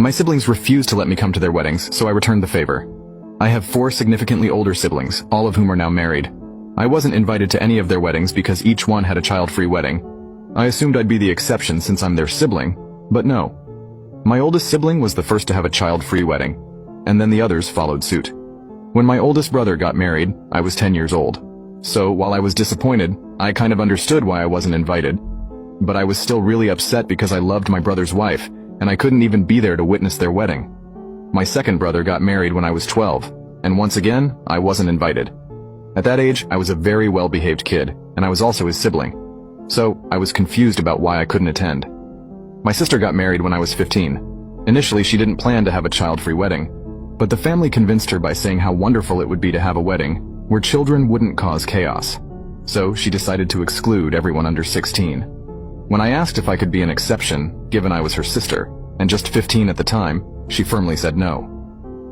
My siblings refused to let me come to their weddings, so I returned the favor. I have 4 significantly older siblings, all of whom are now married. I wasn't invited to any of their weddings because each one had a child-free wedding. I assumed I'd be the exception since I'm their sibling, but no. My oldest sibling was the first to have a child-free wedding, and then the others followed suit. When my oldest brother got married, I was 10 years old. So while I was disappointed, I kind of understood why I wasn't invited. But I was still really upset because I loved my brother's wife, and I couldn't even be there to witness their wedding. My second brother got married when I was 12, and once again, I wasn't invited. At that age, I was a very well-behaved kid, and I was also his sibling. So, I was confused about why I couldn't attend. My sister got married when I was 15. Initially, she didn't plan to have a child-free wedding, but the family convinced her by saying how wonderful it would be to have a wedding where children wouldn't cause chaos. So, she decided to exclude everyone under 16. When I asked if I could be an exception, given I was her sister, and just 15 at the time, she firmly said no.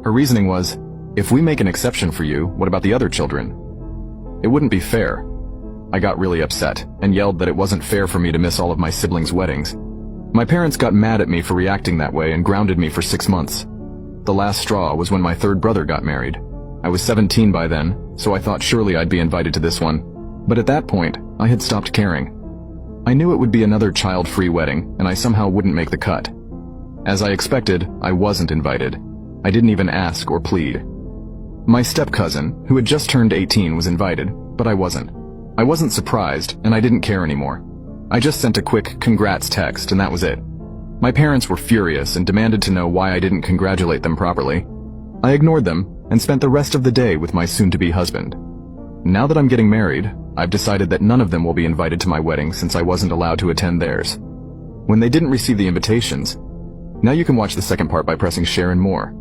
Her reasoning was, if we make an exception for you, what about the other children? It wouldn't be fair. I got really upset and yelled that it wasn't fair for me to miss all of my siblings' weddings. My parents got mad at me for reacting that way and grounded me for 6 months. The last straw was when my third brother got married. I was 17 by then, so I thought surely I'd be invited to this one. But at that point, I had stopped caring. I knew it would be another child-free wedding, and I somehow wouldn't make the cut. As I expected, I wasn't invited. I didn't even ask or plead. My step-cousin, who had just turned 18, was invited, but I wasn't. I wasn't surprised, and I didn't care anymore. I just sent a quick congrats text, and that was it. My parents were furious and demanded to know why I didn't congratulate them properly. I ignored them and spent the rest of the day with my soon-to-be husband. Now that I'm getting married, I've decided that none of them will be invited to my wedding since I wasn't allowed to attend theirs. When they didn't receive the invitations, now you can watch the second part by pressing share and more.